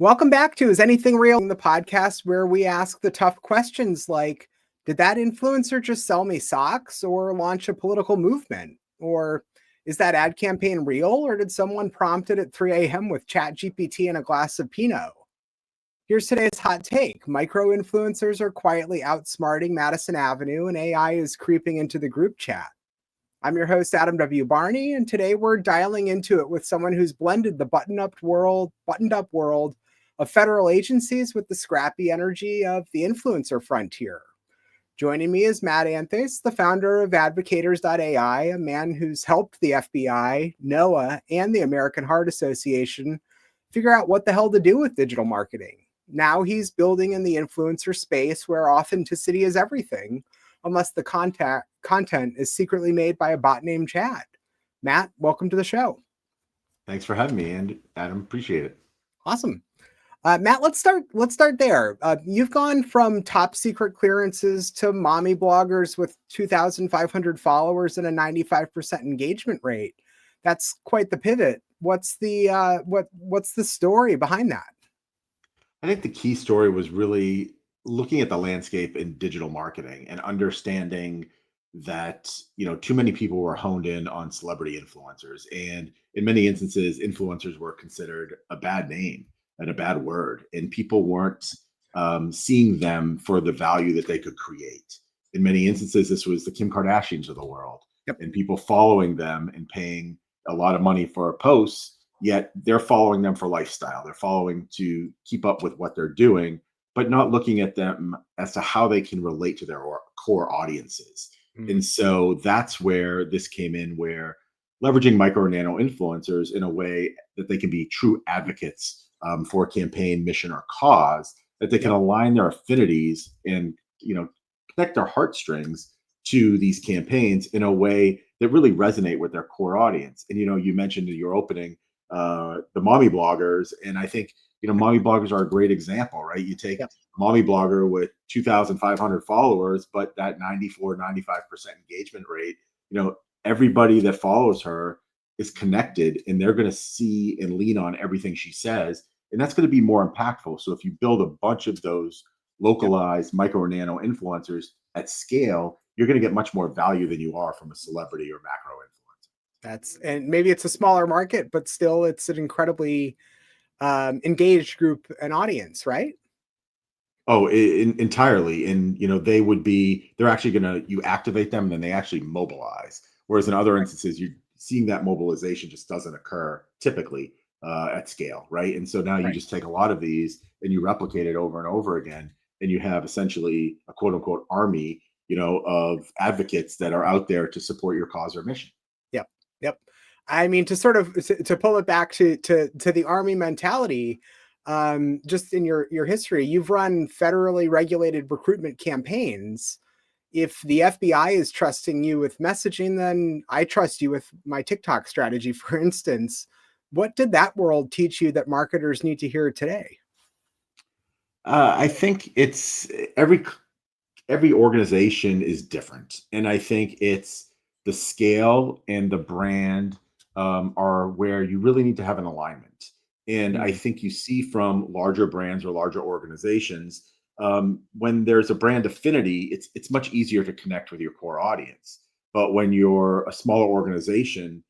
Welcome back to Is Anything Real? The podcast where we ask the tough questions like, did that influencer just sell me socks or launch a political movement? Or is that ad campaign real or did someone prompt it at 3 a.m. with Chat GPT and a glass of Pinot? Here's today's hot take. Micro influencers are quietly outsmarting Madison Avenue and AI is creeping into the group chat. I'm your host, Adam W. Barney, and today we're dialing into it with someone who's blended the buttoned up world of federal agencies with the scrappy energy of the influencer frontier. Joining me is Matt Anthes, the founder of Advocators.ai, a man who's helped the FBI, NOAA, and the American Heart Association figure out what the hell to do with digital marketing. Now he's building in the influencer space where authenticity is everything, unless the content is secretly made by a bot named Chad. Matt, welcome to the show. Thanks for having me, and Adam, appreciate it. Awesome. Matt, let's start there. You've gone from top secret clearances to mommy bloggers with 2,500 followers and a 95% engagement rate. That's quite the pivot. What's the story behind that? I think the key story was really looking at the landscape in digital marketing and understanding that too many people were honed in on celebrity influencers, and in many instances influencers were considered a bad name and a bad word, and people weren't seeing them for the value that they could create. In many instances this was the Kim Kardashians of the world. Yep. And people following them and paying a lot of money for posts, yet they're following them for lifestyle. They're following to keep up with what they're doing, but not looking at them as to how they can relate to their core audiences. And so that's where this came in, where leveraging micro and nano influencers in a way that they can be true advocates for a campaign, mission, or cause, that they can align their affinities and connect their heartstrings to these campaigns in a way that really resonate with their core audience. And you mentioned in your opening the mommy bloggers, and I think mommy bloggers are a great example, right? You take a mommy blogger with 2,500 followers, but that 95% engagement rate, everybody that follows her is connected and they're going to see and lean on everything she says. And that's going to be more impactful. So if you build a bunch of those localized micro or nano influencers at scale, you're going to get much more value than you are from a celebrity or macro influencer. And maybe it's a smaller market, but still it's an incredibly engaged group and audience, right? Oh, entirely. And they're actually you activate them and then they actually mobilize. Whereas in other instances, you're seeing that mobilization just doesn't occur typically at scale, right? And so now you just take a lot of these and you replicate it over and over again, and you have essentially a quote unquote army, of advocates that are out there to support your cause or mission. Yep. I mean, to pull it back to the army mentality, just in your history, you've run federally regulated recruitment campaigns. If the FBI is trusting you with messaging, then I trust you with my TikTok strategy, for instance. What did that world teach you that marketers need to hear today? I think it's every organization is different, and I think it's the scale and the brand are where you really need to have an alignment. And I think you see from larger brands or larger organizations, when there's a brand affinity, it's much easier to connect with your core audience. But when you're a smaller organization,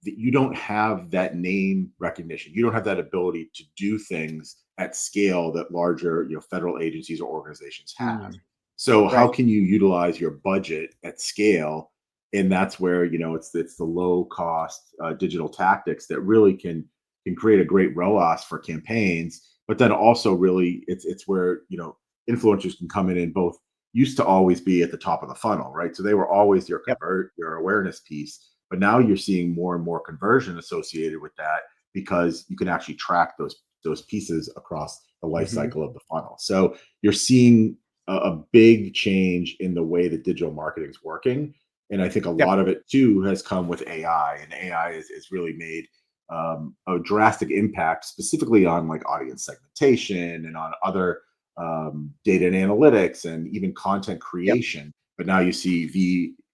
you don't have that name recognition. You don't have that ability to do things at scale that larger, federal agencies or organizations have. So how can you utilize your budget at scale? And that's where it's the low cost digital tactics that really can create a great ROAS for campaigns. But then also really it's where influencers can come in and both used to always be at the top of the funnel, right? So they were always your your awareness piece, but now you're seeing more and more conversion associated with that because you can actually track those pieces across the life cycle of the funnel. So you're seeing a big change in the way that digital marketing is working. And I think a lot of it too has come with AI, and AI is really made a drastic impact specifically on like audience segmentation and on other data and analytics and even content creation. But now you see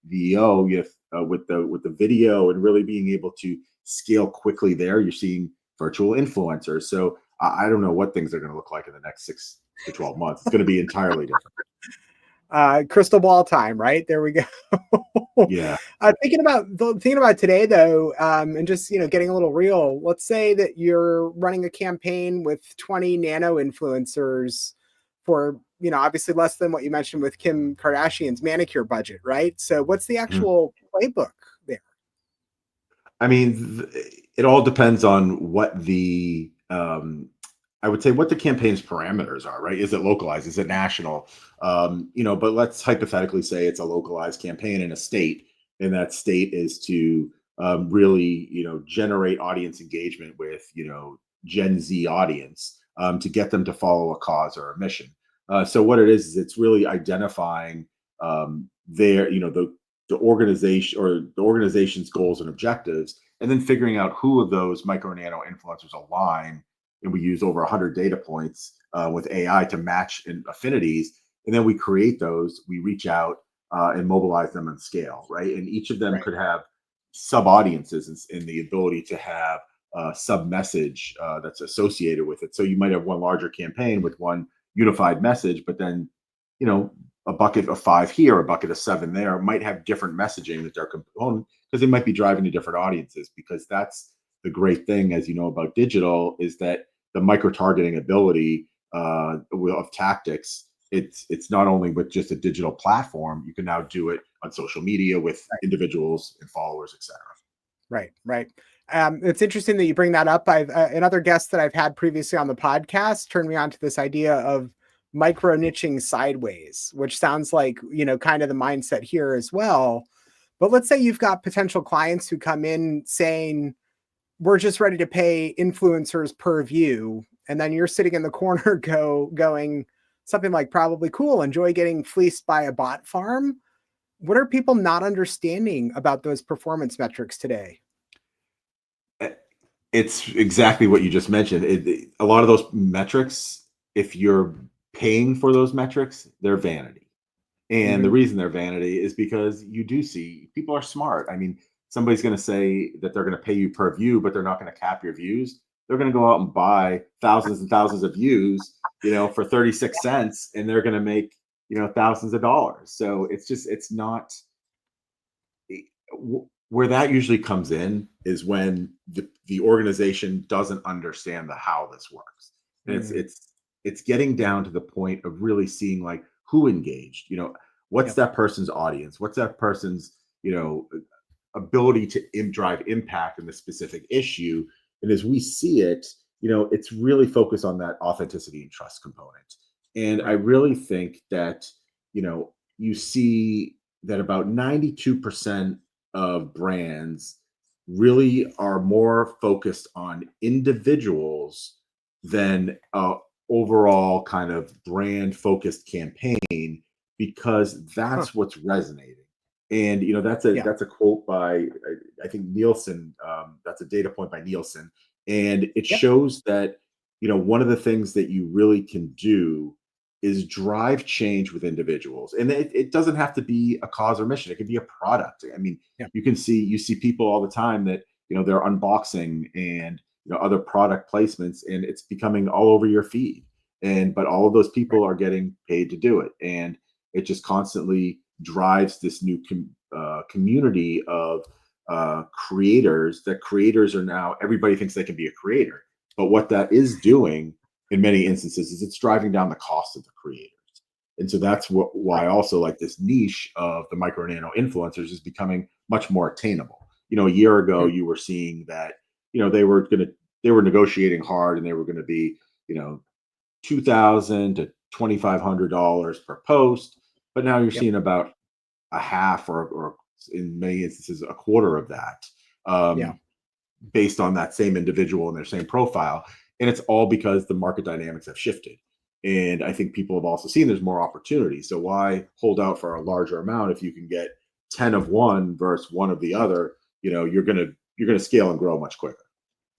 VO with the video and really being able to scale quickly there. You're seeing virtual influencers. So I don't know what things are going to look like in the next 6 to 12 months. It's going to be entirely different. Crystal ball time, right? There we go. Yeah. Thinking about today though, and just getting a little real. Let's say that you're running a campaign with 20 nano influencers for obviously less than what you mentioned with Kim Kardashian's manicure budget, right? So what's the Mhm. actual playbook there? I mean, it all depends on what I would say what the campaign's parameters are, right? Is it localized? Is it national? But let's hypothetically say it's a localized campaign in a state, and that state is to really, generate audience engagement with, Gen Z audience to get them to follow a cause or a mission. So what it is it's really identifying the organization or the organization's goals and objectives, and then figuring out who of those micro nano influencers align. And we use over 100 data points with AI to match in affinities, and then we create those. We reach out and mobilize them on scale, right? And each of them Right. could have sub audiences and the ability to have sub message that's associated with it. So you might have one larger campaign with one unified message, but then you know a bucket of 5 here, a bucket of 7 there might have different messaging that they're component because they might be driving to different audiences. Because that's the great thing, as you know, about digital is that the micro targeting ability of tactics. It's not only with just a digital platform. You can now do it on social media with individuals and followers, etc. Right, right. It's interesting that you bring that up. I've another guest that I've had previously on the podcast turned me on to this idea of micro niching sideways, which sounds like kind of the mindset here as well. But let's say you've got potential clients who come in saying, "We're just ready to pay influencers per view," and then you're sitting in the corner going something like, "Probably cool. Enjoy getting fleeced by a bot farm." What are people not understanding about those performance metrics today? It's exactly what you just mentioned. A lot of those metrics, if you're paying for those metrics, they're vanity. And the Mhm. reason they're vanity is because you do see people are smart. I mean, somebody's going to say that they're going to pay you per view, but they're not going to cap your views. They're going to go out and buy thousands and thousands of views, for 36 cents, and they're going to make, thousands of dollars. So it's not where that usually comes in is when the organization doesn't understand the how this works. And Mm. it's getting down to the point of really seeing like who engaged, what's Yep. that person's audience, what's that person's ability to drive impact in the specific issue. And as we see it, it's really focused on that authenticity and trust component. And I Right. really think that, you see that about 92% of brands really are more focused on individuals than overall kind of brand focused campaign, because Huh. that's what's resonating. And that's a Yeah. that's a quote by I think Nielsen. That's a data point by Nielsen, and it Yep. shows that one of the things that you really can do is drive change with individuals, and it doesn't have to be a cause or mission. It could be a product. I mean, Yeah. you see people all the time that they're unboxing and other product placements, and it's becoming all over your feed. And but all of those Right. people are getting paid to do it, and it just constantly drives this new community of creators. That creators are now everybody thinks they can be a creator, but what that is doing in many instances is it's driving down the cost of the creators. And so that's why Right. also like this niche of the micro nano influencers is becoming much more attainable. A year ago Mm. you were seeing that they were negotiating hard, and they were going to be 2,000 to $2,500 per post, but now you're Yep. seeing about a half, or in many instances a quarter of that, Yeah. um, based on that same individual and their same profile. And it's all because the market dynamics have shifted. And I think people have also seen there's more opportunity. So why hold out for a larger amount if you can get 10 of one versus one of the other? You're gonna scale and grow much quicker.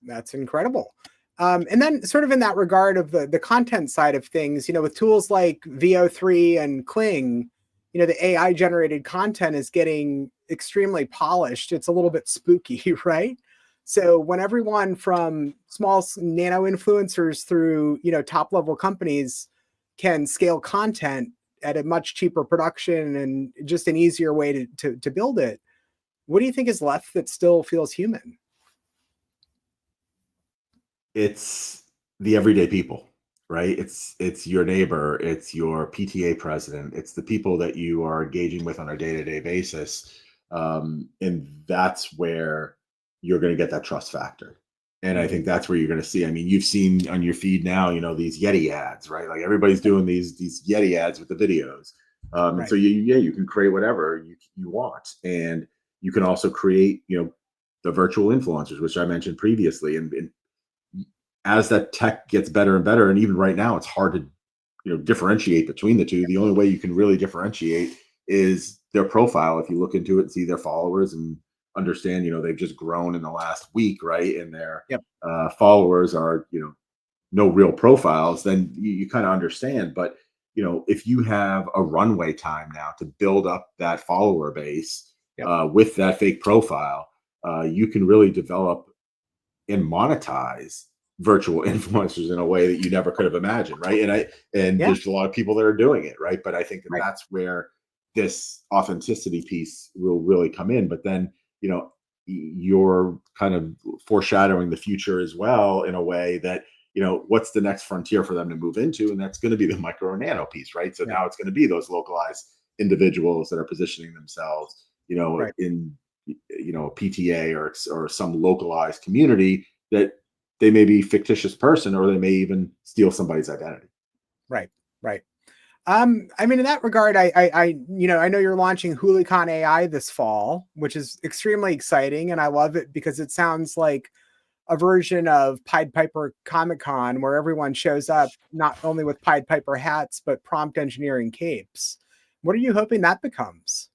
That's incredible. And then sort of in that regard of the content side of things, with tools like VO3 and Kling, the AI generated content is getting extremely polished. It's a little bit spooky, right? So when everyone from nano influencers through, top level companies can scale content at a much cheaper production and just an easier way to build it, what do you think is left that still feels human? It's the everyday people, right? It's your neighbor, it's your PTA president, it's the people that you are engaging with on a day-to-day basis. And that's where you're going to get that trust factor. And I Mhm. think that's where you're going to see. I mean, you've seen on your feed now, these Yeti ads, right? Like everybody's doing these Yeti ads with the videos. And Right. so you can create whatever you want. And you can also create, the virtual influencers, which I mentioned previously. And as that tech gets better and better, and even right now, it's hard to differentiate between the two. The only way you can really differentiate is their profile. If you look into it and see their followers and understand, they've just grown in the last week, right? And their Yep. followers are, no real profiles, then you kind of understand. But if you have a runway time now to build up that follower base Yep. with that fake profile, you can really develop and monetize virtual influencers in a way that you never could have imagined, right? And Yeah. there's a lot of people that are doing it, right? But I think that Right. that's where this authenticity piece will really come in. But then, you're kind of foreshadowing the future as well in a way that, what's the next frontier for them to move into? And that's going to be the micro and nano piece, right? So Right. now it's going to be those localized individuals that are positioning themselves, Right. in a PTA or some localized community that they may be fictitious person, or they may even steal somebody's identity. Right. Right. I mean, in that regard, I know you're launching Hoolicon AI this fall, which is extremely exciting, and I love it because it sounds like a version of Pied Piper Comic Con where everyone shows up not only with Pied Piper hats but prompt engineering capes. What are you hoping that becomes?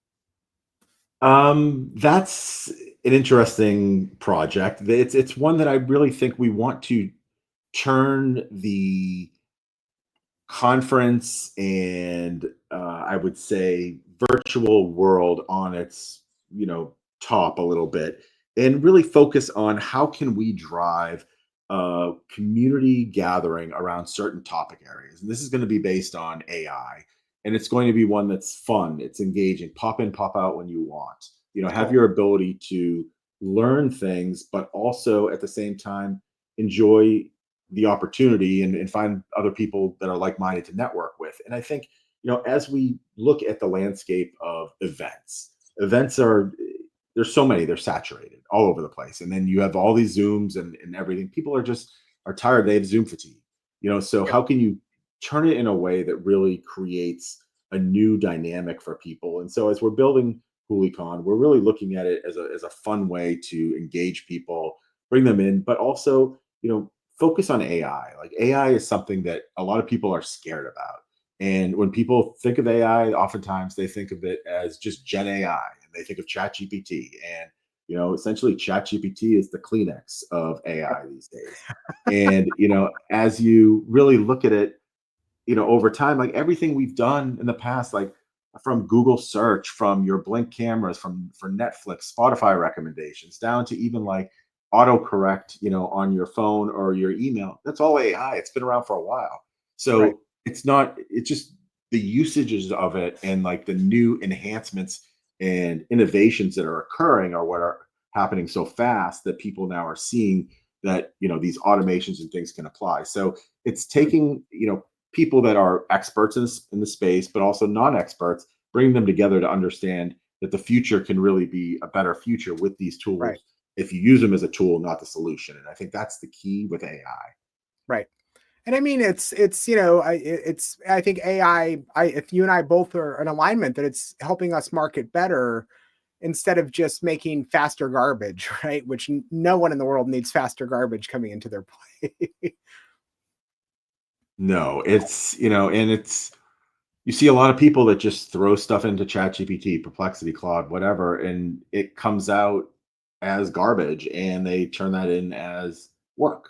That's an interesting project. It's one that I really think we want to turn the conference and I would say virtual world on its top a little bit, and really focus on how can we drive community gathering around certain topic areas. And this is going to be based on AI, and it's going to be one that's fun, it's engaging, pop in, pop out when you want, have Cool. your ability to learn things, but also at the same time enjoy the opportunity and find other people that are like-minded to network with. And I think, as we look at the landscape of events are, there's so many, they're saturated all over the place. And then you have all these Zooms and everything. People are tired. They have Zoom fatigue, so Yep. how can you turn it in a way that really creates a new dynamic for people? And so as we're building HooliCon, we're really looking at it as a fun way to engage people, bring them in, but also, focus on AI. Like AI is something that a lot of people are scared about. And when people think of AI, oftentimes they think of it as just Gen AI, and they think of ChatGPT. And, essentially ChatGPT is the Kleenex of Yep. AI these days. And, as you really look at it, over time, like everything we've done in the past, like from Google search, from your Blink cameras, from for Netflix, Spotify recommendations, down to even like autocorrect, on your phone or your email. That's all AI. It's been around for a while. Right. So it's just the usages of it and like the new enhancements and innovations that are occurring are what are happening so fast that people now are seeing that, these automations and things can apply. So it's Mm. taking, people that are experts in the space, but also non-experts, bring them together to understand that the future can really be a better future with these Right. tools if you use them as a tool, not the solution. And I think that's the key with AI. Right. And I mean, I think if you and I both are in alignment that it's helping us market better instead of just making faster garbage, right? Which no one in the world needs faster garbage coming into their play. No, and you see a lot of people that just throw stuff into ChatGPT, Perplexity, Claude, whatever, and it comes out as garbage, and they turn that in as work.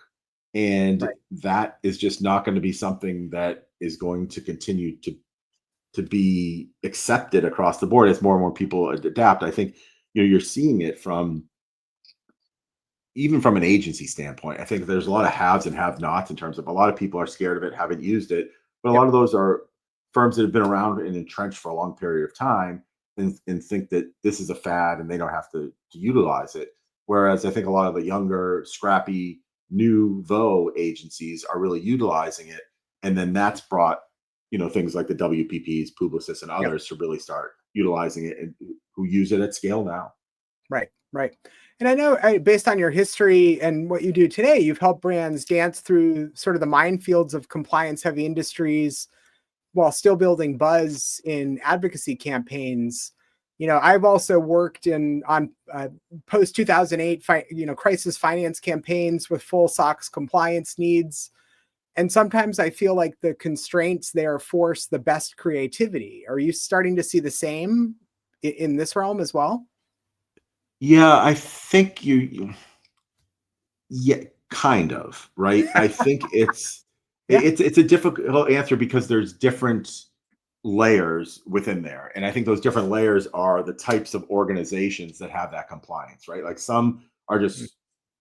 And Right. that is just not going to be something that is going to continue to be accepted across the board as more and more people adapt. I think you're seeing it from even from an agency standpoint, I think there's a lot of haves and have-nots in terms of a lot of people are scared of it, haven't used it, but a Yep. lot of those are firms that have been around and entrenched for a long period of time and think that this is a fad and they don't have to utilize it. Whereas I think a lot of the younger, scrappy, nouveau agencies are really utilizing it, and then that's brought things like the WPPs, Publicis, and Yep. others to really start utilizing it and who use it at scale now. Right. Right. And I know, based on your history and what you do today, you've helped brands dance through sort of the minefields of compliance heavy industries while still building buzz in advocacy campaigns. I've also worked on post 2008, crisis finance campaigns with full SOX compliance needs. And sometimes I feel like the constraints there force the best creativity. Are you starting to see the same in this realm as well? Yeah, I think yeah, kind of, right? I think Yeah. it's a difficult answer because there's different layers within there. And I think those different layers are the types of organizations that have that compliance, right? Like some are Mm. just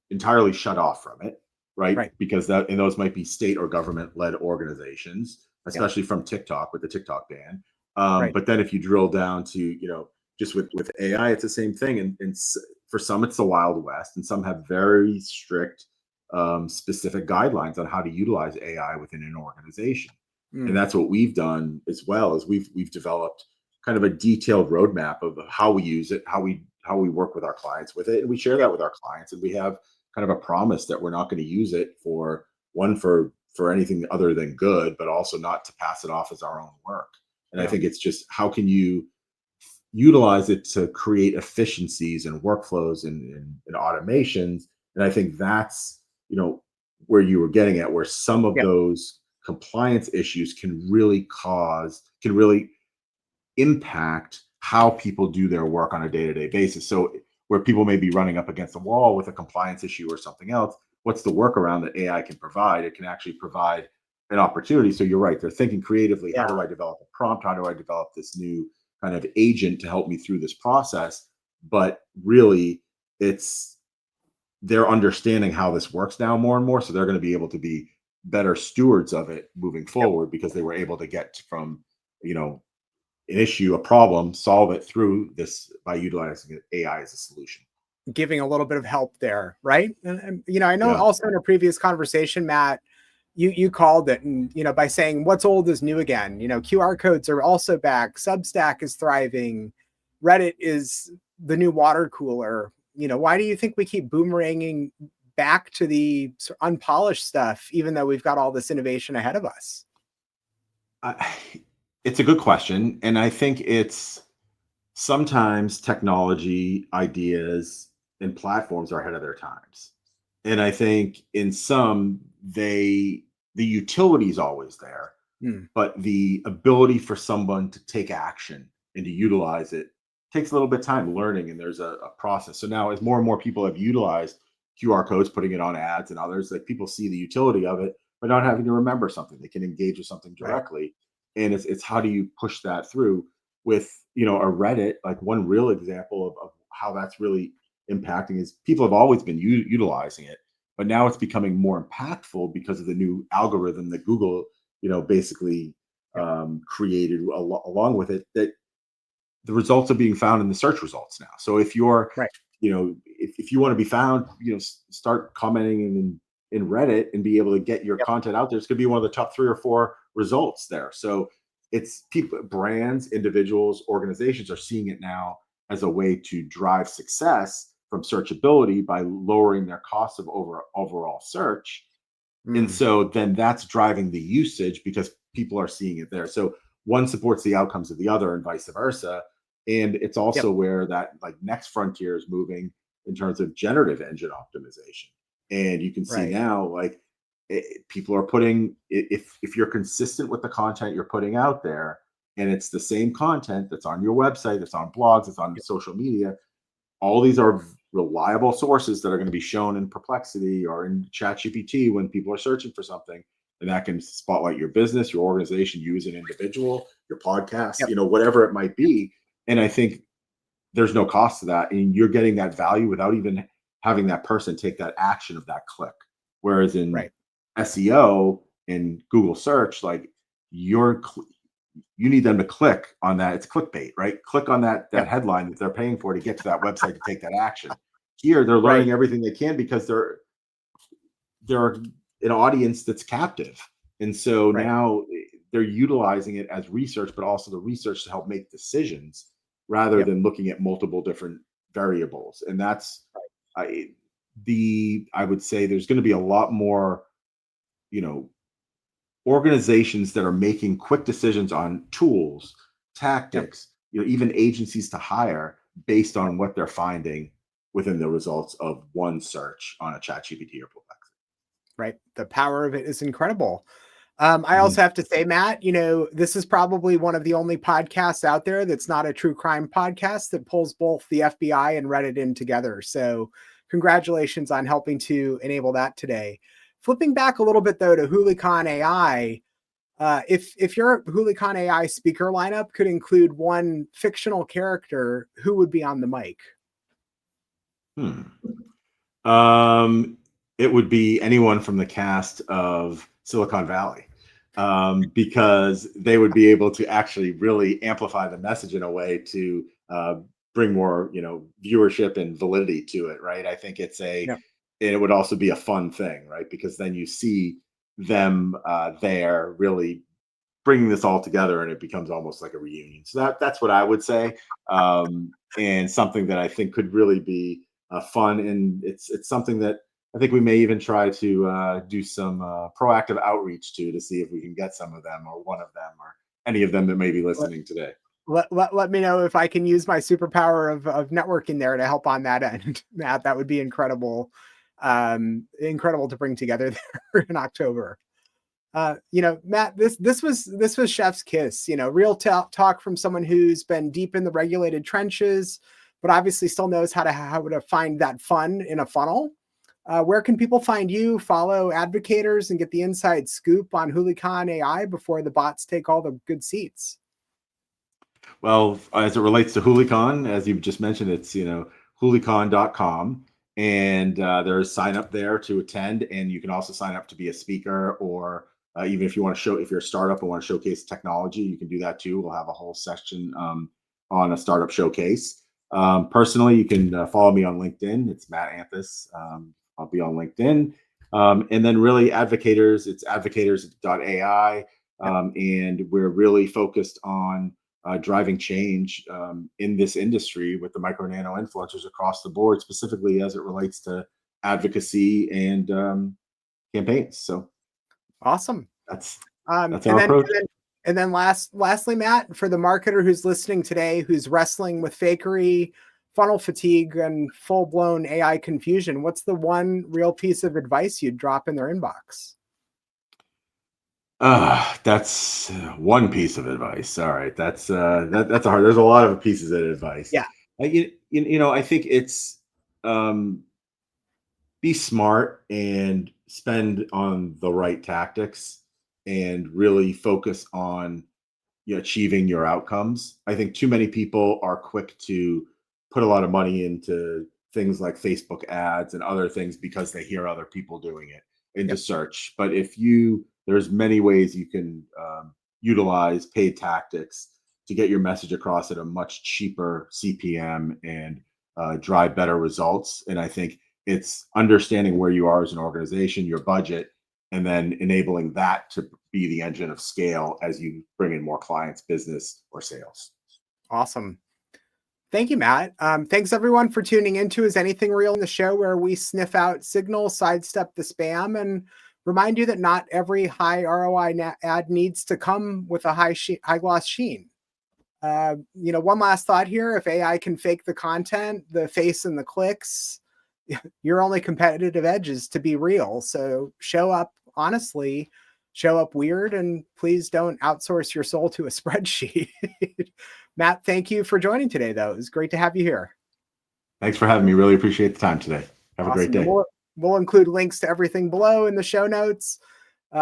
entirely shut off from it, right? Right. Because those might be state or government led organizations, Yep. especially from TikTok with the TikTok ban. Right. But then if you drill down to just with AI, it's the same thing. And for some, it's the Wild West, and some have very strict, specific guidelines on how to utilize AI within an organization. And Mm. that's what we've done as well. As we've developed kind of a detailed roadmap of how we use it, how we work with our clients with it, and we share Yep. that with our clients. And we have kind of a promise that we're not going to use it for anything other than good, but also not to pass it off as our own work. And I Yeah. think it's just how can you utilize it to create efficiencies and workflows and automations. And I think that's where you were getting at, where some of Yep. those compliance issues can really impact how people do their work on a day-to-day basis. So where people may be running up against a wall with a compliance issue or something else, what's the workaround that AI can provide? It can actually provide an opportunity. So you're right, they're thinking creatively, how Yeah. do I develop a prompt? How do I develop this new kind of agent to help me through this process? But really, it's they're understanding how this works now more and more. So they're going to be able to be better stewards of it moving Yep. forward because they were able to get from, you know, an issue, a problem, solve it through this by utilizing AI as a solution. Giving a little bit of help there, right? And I know Yeah. also in a previous conversation, Matt, you called it, and by saying what's old is new again. QR codes are also back. Substack is thriving. Reddit is the new water cooler. Why do you think we keep boomeranging back to the unpolished stuff, even though we've got all this innovation ahead of us? I, it's a good question. And I think it's sometimes technology ideas and platforms are ahead of their times. And I think in some, the utility is always there, Hmm. but the ability for someone to take action and to utilize it takes a little bit of time learning, and there's a process. So now as more and more people have utilized QR codes, putting it on ads and others, like people see the utility of it but not having to remember something, they can engage with something Right. directly. And it's how do you push that through with a Reddit. Like one real example of how that's really impacting is people have always been utilizing it, but now it's becoming more impactful because of the new algorithm that Google basically Yep. created along with it, that the results are being found in the search results now. So if you're, Right. if you want to be found, start commenting in Reddit and be able to get your Yep. content out there. It's going to be one of the top 3 or 4 results there. So it's people, brands, individuals, organizations are seeing it now as a way to drive success from searchability by lowering their cost of overall search. And Mm. so then that's driving the usage because people are seeing it there. So one supports the outcomes of the other and vice versa. And it's Yep. also where that like next frontier is moving in terms of generative engine optimization. And you can see Right. now, like people are putting, if you're consistent with the content you're putting out there, and it's the same content that's on your website, that's on blogs, that's on Yep. social media, all these are reliable sources that are going to be shown in Perplexity or in ChatGPT when people are searching for something. And that can spotlight your business, your organization, you as an individual, your podcast, Yep. whatever it might be. And I think there's no cost to that. And you're getting that value without even having that person take that action of that click. Whereas in Right. SEO and Google search, like your you need them to click on that. It's clickbait, right? Click on that Yep. headline that they're paying for to get to that website to take that action. Here, they're Right. learning everything they can because they're an audience that's captive, and so Right. now they're utilizing it as research, but also the research to help make decisions rather Yep. than looking at multiple different variables. And that's I, I would say there's going to be a lot more, you know, organizations that are making quick decisions on tools, Yep. tactics, even agencies to hire based Yep. on what they're finding within the results of one search on a chat GPT or Perplexity. Right. The power of it is incredible. I also Mhm. have to say, Matt, this is probably one of the only podcasts out there that's not a true crime podcast that pulls both the FBI and Reddit in together. So, congratulations on helping to enable that today. Flipping back a little bit though to Hulicon AI, if your Hulicon AI speaker lineup could include one fictional character, who would be on the mic? Hmm. Um, it would be anyone from the cast of Silicon Valley, because they would be able to actually really amplify the message in a way to bring more, viewership and validity to it. Right. I think Yep. and it would also be a fun thing, right? Because then you see them there really bringing this all together, and it becomes almost like a reunion. So that's what I would say, and something that I think could really be fun. And it's something that I think we may even try to do some proactive outreach to see if we can get some of them or one of them or any of them that may be Let, listening today. let me know if I can use my superpower of networking there to help on that end, Matt. That would be incredible. Incredible to bring together there in October. Matt, this was chef's kiss, real talk from someone who's been deep in the regulated trenches, but obviously still knows how to find that fun in a funnel. Where can people find you, follow Advocators, and get the inside scoop on Hulicon AI before the bots take all the good seats? Well, as it relates to Hulicon, as you've just mentioned, it's hulicon.com, and there's sign up there to attend, and you can also sign up to be a speaker, or even if you want to show, if you're a startup and want to showcase technology, you can do that too. We'll have a whole section on a startup showcase. Personally, you can follow me on LinkedIn. It's Matt Anthes. I'll be on LinkedIn. And then really Advocators, it's advocators.ai. Yep. And we're really focused on driving change in this industry with the micro nano influencers across the board, specifically as it relates to advocacy and campaigns. So Awesome. that's Um, that's and our then, and approach. then, and then lastly, Matt, for the marketer who's listening today, who's wrestling with fakery, funnel fatigue, and full blown AI confusion, what's the one real piece of advice you'd drop in their inbox? That's one piece of advice. All right, that's a hard. There's a lot of pieces of advice. Yeah. I think it's um, be smart and spend on the right tactics and really focus on achieving your outcomes. I think too many people are quick to put a lot of money into things like Facebook ads and other things because they hear other people doing it into Yep. search. But there's many ways you can utilize paid tactics to get your message across at a much cheaper CPM and drive better results. And I think it's understanding where you are as an organization, your budget, and then enabling that to be the engine of scale as you bring in more clients, business, or sales. Awesome. Thank you, Matt. Thanks everyone for tuning into Is Anything Real in the show, where we sniff out signals, sidestep the spam, and remind you that not every high ROI ad needs to come with a high gloss sheen. One last thought here: if AI can fake the content, the face, and the clicks, your only competitive edge is to be real. So show up honestly, show up weird, and please don't outsource your soul to a spreadsheet. Matt, thank you for joining today, though. It was great to have you here. Thanks for having me. Really appreciate the time today. Have a great Awesome. And day. we'll include links to everything below in the show notes.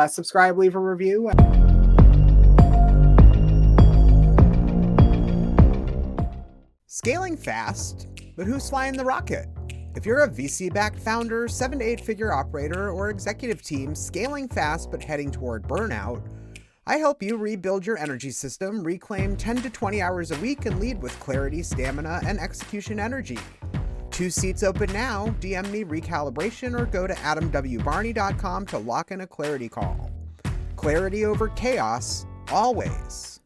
Subscribe, leave a review. Scaling fast, but who's flying the rocket? If you're a VC-backed founder, 7 to 8 figure operator, or executive team scaling fast but heading toward burnout, I help you rebuild your energy system, reclaim 10 to 20 hours a week, and lead with clarity, stamina, and execution energy. 2 seats open now. DM me recalibration or go to adamwbarney.com to lock in a clarity call. Clarity over chaos, always.